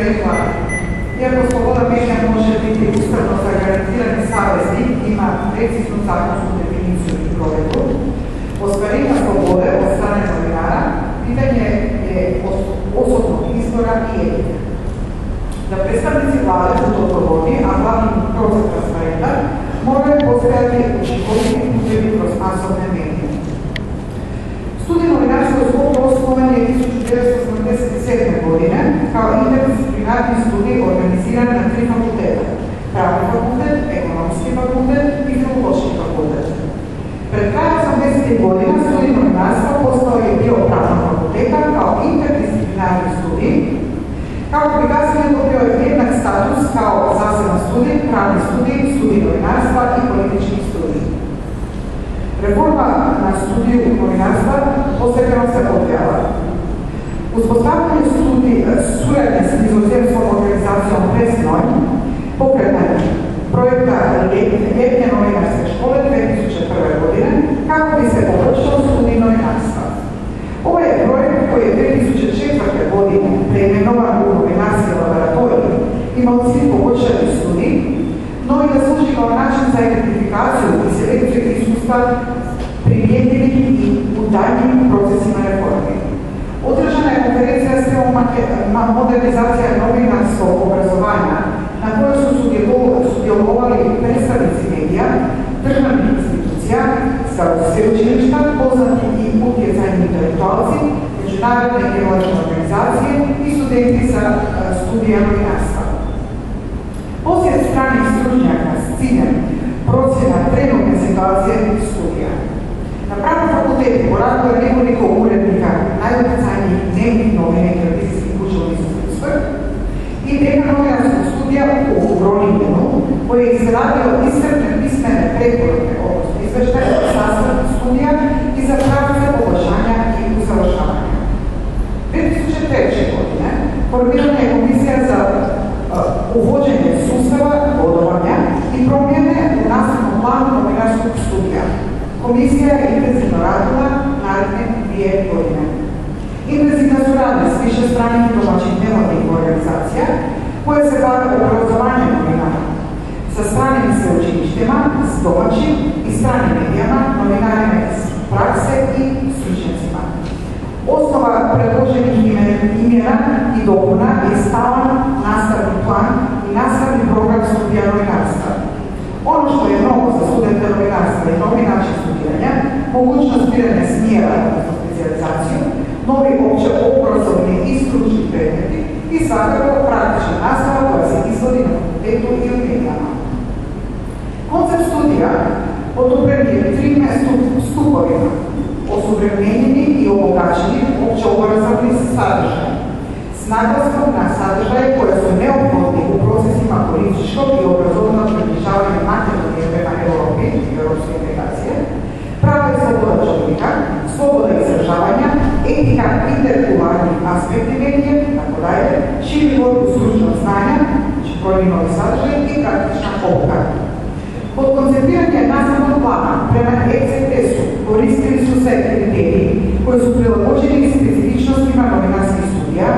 reklame. Iako sloboda medija može biti ustavno zagarantirani saveznik, ima preciznu zakonsku definiciju i provedbu, ostvarenja slobode od strane novinara pitanje je osobnog izbora i etike. Da predstavnici vlade budu odgovorni, a glavni proces transparentan, moraju postojati učinkoviti putevi kroz masovne medije. Studij novinarskog zbog osnovan je 1987. godine kao interdisciplinarni studij organiziran na 3 fakulteta: Pravni fakultet, Ekonomski fakultet i Filološki fakultet. Pred krajem 80. godina studij novinarstva postao je dio Pravnog fakulteta kao interdisciplinarni studij, kako bi kasnije dobio jednak status kao zaseban studij, pravni studij, studij novinarstva i politički studij. Reforma na studiju novinarstva postepeno se odvijala. Uspostavljanje suradnje s nizozemskom organizacijom Presnoj, pokretanje projekta Ljetne novinarske škole 2001. godine kako bi se poboljšao studij novinarstva. Ovo je projekt koji je 2004. godine preimenovan u novinarski laboratorij, imao cilj poboljšati studij, no i da služi kao način za identifikaciju i selekciju iskustva primjenjivih i u daljnjim procesima reformi. Održana je konferencija s temom modernizacija novinarskog obrazovanja, na kojoj su sudjelovali predstavnici medija, državnih institucija, sveučilišta, poznati i utjecajni intelektualci, međunarodne i nevladine organizacije i studenti sa studija novinarstva. Posjet stranih stručnjaka s ciljem procjena trenutne situacije studija. Na Pravnom fakultetu boravilo je nekoliko urednika najutjecajnijih dnevnih novina i televizijskih kuća u Nizozemskoj i dekan novinarskog studija u Groningenu, koji je izradio iscrpne pismene preporuke, odnosno izveštaje o sastavu studija i za pravce poboljšanja i usavršavanja. 2003. godine formirana je komisija za uvođenje sustava bodovanja i promjene u nastavnom planu novinarskog studija. Komisija je intenzivno radila naredne 2 godine. Intenzivna suradnja s više stranih domaćih nevladnih organizacija koje se bave obrazovanjem novinara sa stranim sveučilištima, s domaćim i stranim medijama, novinarima iz prakse i stručnjacima. Osnova predloženih imena i dopuna je stalan nastavni plan i nastavni program studija novinarstva. Ono što je novo za studente novinarstva i novi način studiranja, mogućnost biranja smjera, odnosno specijalizaciju, novi opće obrazovni i stručni predmeti i svakako praktična nastava koja se izvodi na fakultetu i u medijama. Koncept studija podupren je 13 stupovima: osuvremenjeni i obogaćeni opće obrazovni sadržaj, s naglaskom na sadržaje koje su neophodni u procesima političkog i obrazovnog približavanja materijalne prema Europi i europske integracije, prava i sloboda čovjeka, sloboda izražavanja, etika, interkularni aspekti medije, itd., širi korpus stručnog znanja, znači brojni novi sadržaj i praktična pouka. Kod konceptiranja nastavnog plana prema ECTS-u koristili su se kriteriji koji su prilagođeni specifičnostima novinarskih studija,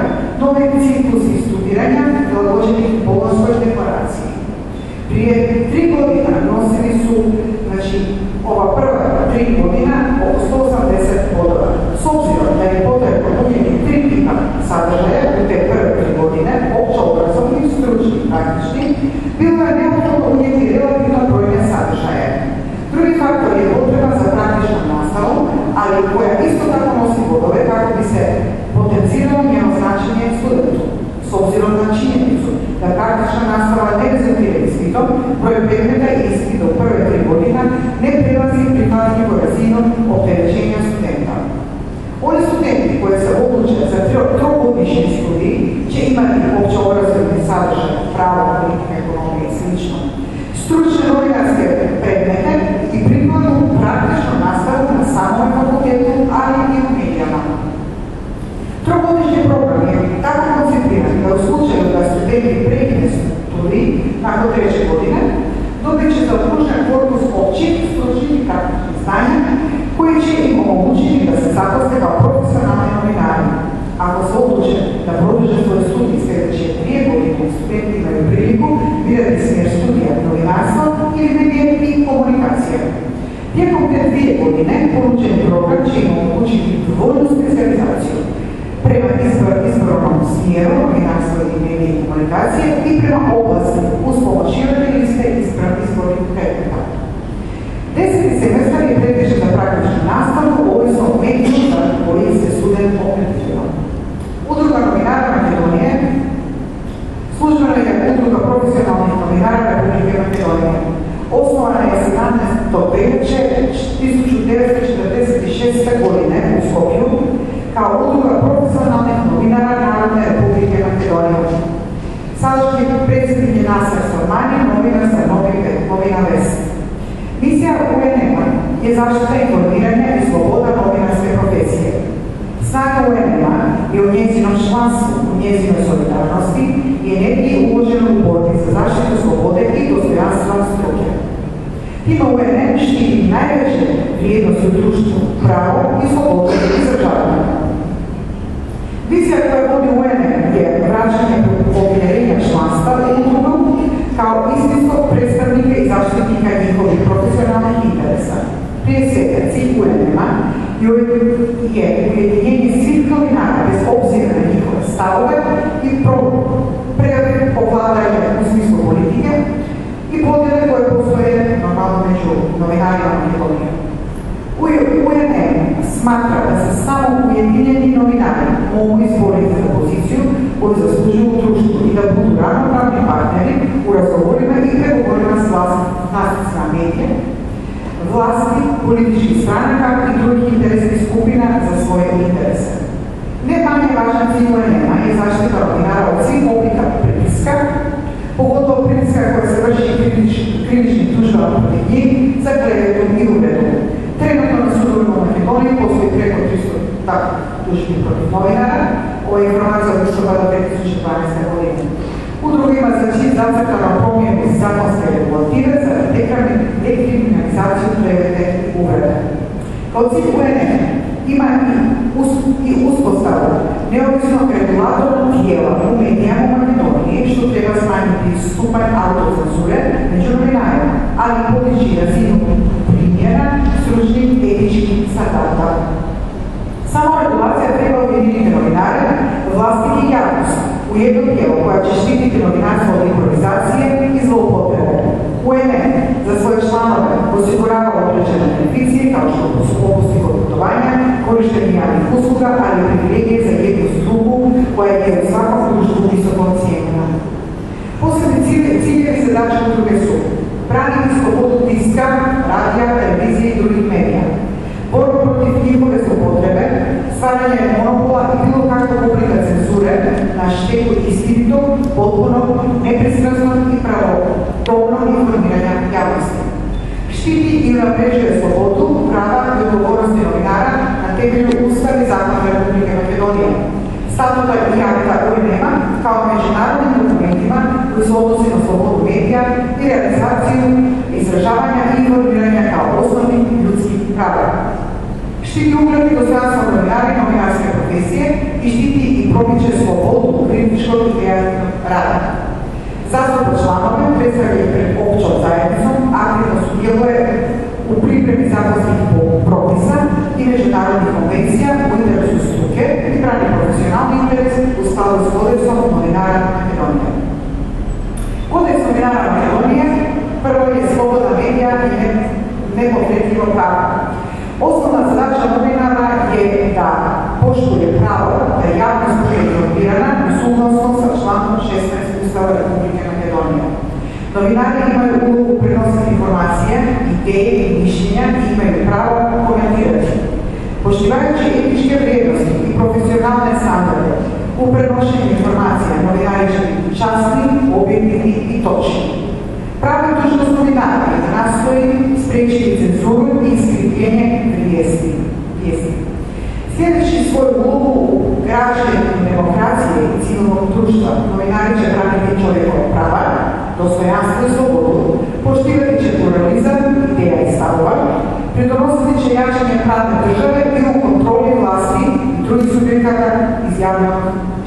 nove ciklusi studiranja prilagođenih Bolonjskoj deklaraciji. Prije 3 godina nosili su, znači, ova prva 3 godina oko 180 bodova. S obzirom da je potrebno unijeti 3 tipa sadržaja u te prve 3 godine, opće obrazovni, stručni i praktični, bilo je neophodno unijeti relativno brojne sadržaje. Drugi faktor je potreba za praktičnom nastavom, ali koja isto tako nosi bodove kako bi se potenciralo njeno značenje studentu. S obzirom na činjenicu da praktična nastava ne rezultira ispitom, broj predmeta i ispit do prve 3 godina ne prelazi prihvatljivu razinu opterećenja studenta. Oni studenti koji se odluče za 3-godišnji studij će imati opće obrazovni sadržaj, pravo, politika, ekonomija i sl. Stručne novinarske predmete i prikladnu praktičnu nastavu na samom fakultetu, ali i u medijama. 3-godišnji program je tako koncipiran da u slučaju da studenti prekine studij nakon 3. godine, dobit će zaokružen korpus općih, stručnih i praktičnih znanja koji će im omogućiti da se zaposle kao profesionalni novinari. Ako se odluče da produže godine ponuđen program će im omogućiti dvojnu specijalizaciju prema izbornom smjeru novinarstva i medije i komunikacije i prema oblasti uz pomoć široke liste izbornih predmeta. 10. semestar je predviđen za praktičnu nastavu ovisno o mediju za koji se student opredviđeno. Udruga novinara Makedonije službeno je Udruga profesionalnih novinara Republike Makedonije. Osnovana je 17. veljače 1946. godine u Skopju kao Udruga profesionalnih novinara Narodne Republike Makedonije. Sadašnji predsjednik je Nasser Sormani, novinar sa Novina Vest. Misija UNM-a je zaštita informiranja i sloboda novinarske profesije. Snaga UNM-a je u njezinom članstvu, u njezinoj solidarnosti i energiji uloženo u borbi za zaštitu slobode i dostojanstva struke. Time UNM štiti najveće vrijednosti u društvu, pravo i slobodu izražavanja. Vizija koja vodi UNM je vraćanje povjerenja članstva u udrugu kao istinskog predstavnika i zaštitnika njihovih profesionalnih interesa. Prije svega, cilj UNM-a je ujedinjenje svih novinara bez obzira na njihove stavove i povladanje u smislu politike i podjele koje postoje normalno među novinarima Makedonije. UNM smatra da se samo ujedinjeni novinari mogu izboriti za poziciju koju zaslužuju u društvu i da budu ravnopravni partneri u razgovorima i pregovorima s vlasnicima medije, vlasti, političkih stranaka i drugih interesnih skupina za svoje interese. Ne manje važan cilj UNM-a je zaštita novinara od svih oblika pritiska, pogotovo pritiska koja se vrši krivičnim tužbama protiv njih za klevetom i uvredom. Trenutno na sudovima u Makedoniji postoji preko 300 takvih tužbi protiv novinara. Ova informacija od listopada 2012. godine. Udruga ima za cilj zacrtano promjenu zakonske regulative za dekriminalizaciju klevete i uvrede. Kao cilj UNM ima i uspostavu neovisnog regulatornog tijela u medijama u Makedoniji, što treba smanjiti stupanj autocenzure među novinarima, ali i podići razinu primjera stručnih etičkih standarda. Samo regulacija treba ujediniti novinare, vlastiti i javnost u jedno tijelo koja će štititi novinarstvo od improvizacije i zloupotrebe. UNM za svoje članove osigurava određene beneficije kao što su popusti kod putovanja, korištenje javnih usluga, ali i privilegije za jednu struku koja je u svakom društvu visoko ocijenjena. Posebni ciljevi zadaće udruge su braniti slobodu tiska, radija, televizije i drugih medija, borbu protiv njihove zloupotrebe, stvaranje monopola i bilo kakvog oblika cenzure na štetu istinitog, potpunog, nepristrasnog i pravodobnog informiranja javnosti. Štiti i unapređuje slobodu, prava i odgovornosti novinara na temelju Ustava i zakona Republike Makedonije, statuta i akta UNM-a kao međunarodnim dokumentima koji se odnosi na slobodu medija i realizaciju izražavanja i informiranja kao osnovnih ljudskih prava. Štiti ugled i dostojanstvo novinara i novinarske profesije i štiti i promiče slobodu kritičkog i kreativnog rada. Zastupa članove predstavlja pred općom zajednicom, aktivno sudjeluje u pripremi zakonskih propisa i međunarodnih konvencija u interesu struke i brani profesionalni interes u skladu s kodeksom novinara Makedonije. Kodeks novinara Makedonije prvo je sloboda medija i nepokretljivo pravo. Osnovna zadaća novinara je da poštuje pravo da javnost bude informirana u suglasno sa člankom 16 Ustava Republike Makedonije. Novinari imaju ulogu prenositi informacije, ideje i mišljenja i imaju pravo komentirati. Poštivajući etičke vrijednosti i profesionalne standarde u prenošenju informacija, novinari će biti časni, objektivni i točni. Pravo je dužnost novinara je da nastoji spriječiti cenzuru i iskrivljenje vijesti. Sljedeći svoju ulogu u građenju demokracije i civilnog društva, novinari će braniti čovjekova prava, dostojanstvo i slobodu, poštivati će pluralizam, ideja i stavova, pridonositi će jačanje pravne države i u kontroli vlasti i drugih subjekata iz javnog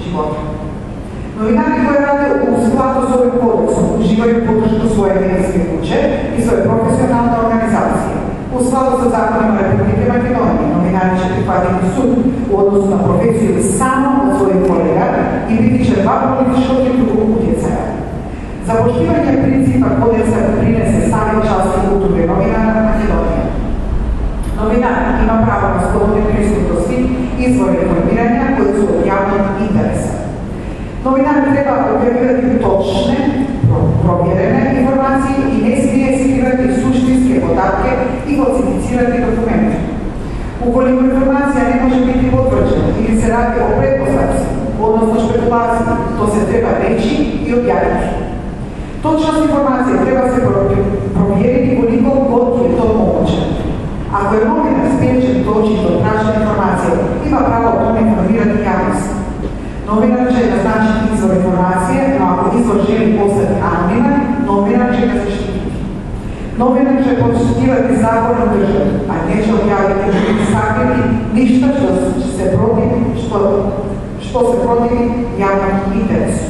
života. Novinari koji rade u skladu s ovim kodeksom uživaju podršku svoje medijske kuće i svoje profesionalne organizacije. U skladu sa zakonima Republike Makedonije, novinari će prihvatiti sud u odnosu na profesiju samo od svojih kolega i biti će dva političkog i drugog utjecaja. Za poštivanje principa kodeksa doprinese Savjet časti udruge novinara Makedonije. Novinar ima pravo na slobodni pristup do svih izvora informiranja koji su od javnog interesa. Novinar treba objavljivati točne, provjerene informacije i ne smije skrivati suštinske podatke i falsificirati dokumente. Ukoliko informacija ne može biti potvrđena ili se radi o pretpostavci, odnosno špekulaciji, to se treba reći i objaviti. Točnost informacije treba se provjeriti koliko god je to moguće. Ako je novinar spriječen doći do tražene informacije, ima pravo o tome informirati javnost. Novinar će naznačiti izvor informacije, no ako izvor želi postati anoniman, novinar će ga zaštititi. Novinar će poštivati zakon o državi, a neće objaviti ili sakriti ništa što se protivi javnom interesu.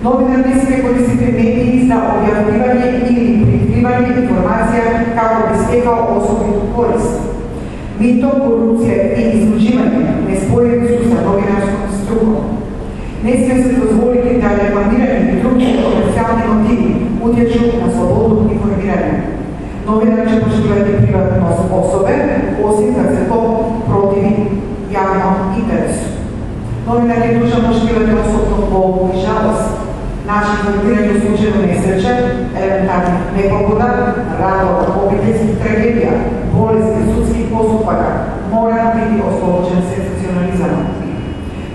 Novinar ne smije koristiti mediji za objavljivanje ili prikrivanje informacija kako bi stekao osobitu korist. Mito, korupcija i izluđivanje nespojivi su sa novinarskom strukom. Ne smije se dozvoliti da reklamiranje i drugi komercijalni motivi utječu na slobodu informiranja. Novinar će poštivati privatnost osobe, osim kad se to protivi javnom interesu. Novinar je dužan poštivati osobnu bolu i žalost, način informiranja u slučaju nesreće, elementarnih nepogoda, radova, obiteljskih tragedija, bolesti, sudskih postupaka, mora biti oslobođen senzacionalizama.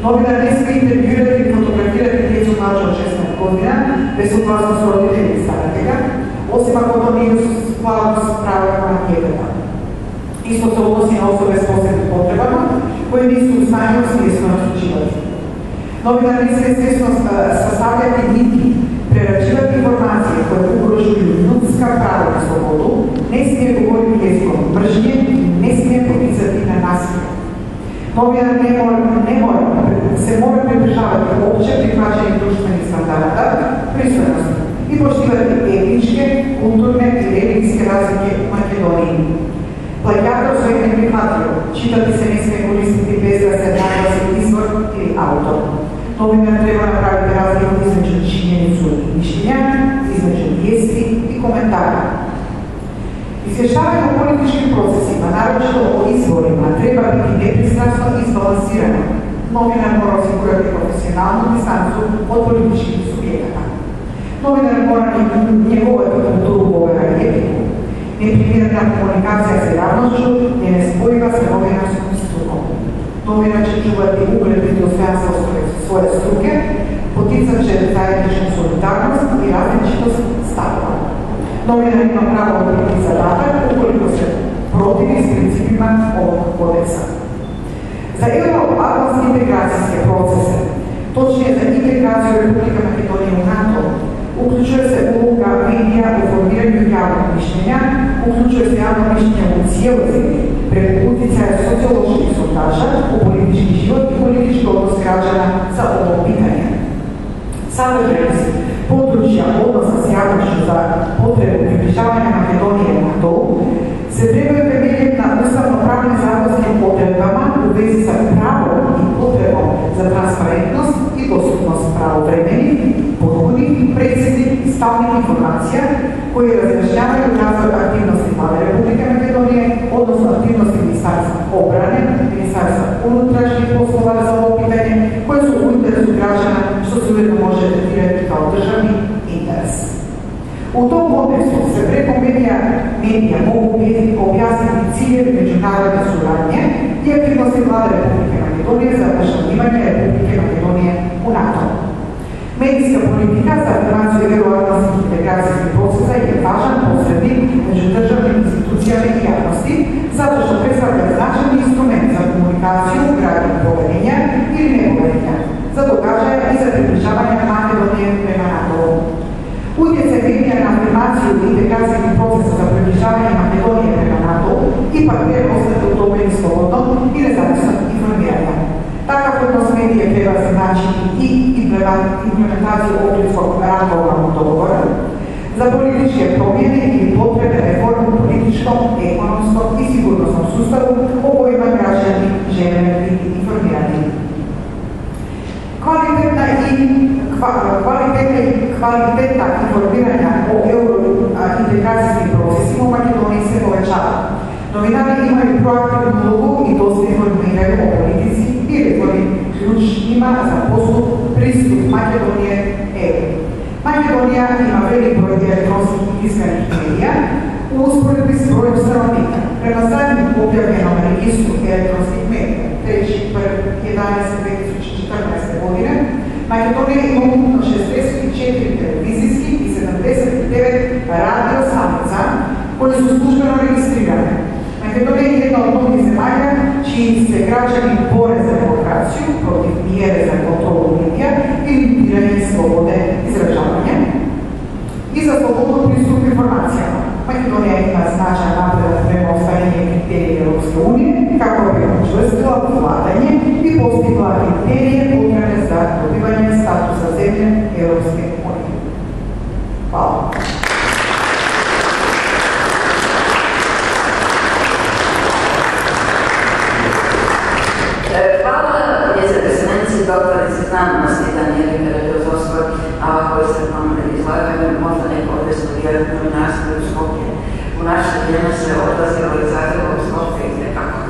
Novinar ne smije intervjuirati i fotografirati djecu mlađe od 16 godina bez suglasnosti roditelja i staratelja, osim ako to nije u skladu s pravima djeteta. Isto se odnosi na osobe s posebnim potrebama koje nisu u stanju svjesno razlučivati. Novinar ne smije svjesno sastavljati niti prerađivati informacije koje ugrožuju ljudska prava na slobodu, ne smije govoriti jezikom mržnje i ne smije poticati na nasilje. Novinar se mora pridržavati opće prihvaćenih društvenih standarda, pristojnosti i poštivati etničke, kulturne i religijske razlike u Makedoniji. Plagijatorstvo je neprihvatljivo, čitati se ne smije koristiti bez da se naglasi izvor ili autor. Novinar treba napraviti razliku između činjenicu i mišljenja, između vijesti i komentara. Izvještavanje o političkim procesima, naročito o izborima, treba biti nepristrasno i izbalansirano. Novinar mora osigurati profesionalnu distancu od političkih subjekata. Novinar mora njegovati kulturu govora i etiku. Neprimjerna komunikacija sa javnošću je nespojiva sa novinarskom strukom. Novinar će čuvati ugled i dostojanstvo svoje struke, poticat će zajedničku solidarnost i različitost stavova. Novinar ima pravo odbiti zadatak ukoliko se protivi s principima ovog kodeksa. Za euroatlanske integracijske procese, točnije za integraciju Republike Makedonije u NATO, uključuje se uloga medija u formiranju javnog mišljenja, uključuje se javno mišljenje u cijeloj zemlji preko utjecaja socioloških sondaža u politički život i politički odnos građana za ovo pitanje. Sadržajnost područja odnosa s javnošću za potrebu približavanja Makedonije u NATO-u se trebaju temeljiti na ustavno-pravnim zakonskim odredbama u vezi sa pravom i potrebom za transparentnost i dostupnost pravovremenih, potpunih, preciznih i stalnih informacija koje razjašnjavaju razvoj aktivnosti Vlade Republike Makedonije, odnosno aktivnosti Ministarstva obrane, Ministarstva unutrašnjih poslova za ovo pitanje, koje su u interesu građana, što se ujedno može tretirati kao državni interes. U tom kontekstu se preko medija mogu objasniti ciljevi međunarodne suradnje i aktivnosti Vlade Republike Makedonije za učlanjivanje Republike Makedonije u NATO. Medijska politika za afirmaciju euroatlanskih integracijskih procesa je važan posrednik među državnim institucijama i javnosti, zato što predstavlja značajni instrument za komunikaciju, gradnju poverenja ili nepoverenja, za događaja i za približavanje Makedonije prema NATO-u. Utjecaj medija na afirmaciju integracijskih procesa za približavanje Makedonije prema NATO-u ipak treba ostati u domeni slobodnog i nezavisnog informiranja. Takav odnos medije treba značiti i implementaciju Ohridskog Rangovog dogovora za političke promjene ili potrebe reformu političke političkom, ekonomskom i sigurnosnom sustavu o kojima građani žele biti informirani. Kvaliteta informiranja o eurointegracijskim procesima u Makedoniji se povećava. Novinari imaju proaktivnu ulogu i dosta informiraju o politici i reformi ključnima za pristup Makedonije EU. Makedonija ima velik broj elektronskih i tiskanih medija u usporedbi s brojem stanovnika. Prema zadnjem objavljenom registru elektronskih medija 3.11.2014. godine, Makedonija ima ukupno 64 televizijskih i 79 radio stanica koje su službeno registrirane. Makedonija je jedna od mnogih zemalja čiji se građani bore za demokraciju, protiv mjere za kontrolu medija i limitiranje slobode izražavanja i za slobodnu pristup informacijama. Makedonija ima značajan napredak prema ostvarenju kriterija Europske unije kako bi učvrstila vladanje i postigla kriterije potrebne za dobivanje statusa zemlje Europske unije. Hvala. Hvala njezine ekscelencije doktorice znanosti Danijeli Berezovskoj, a koji se vam izlaganju možda neko odresno vjerojatno novinarstvo u Skopje. U naše vrijeme se odlazilo iz Zagreba u Skopje i nekako.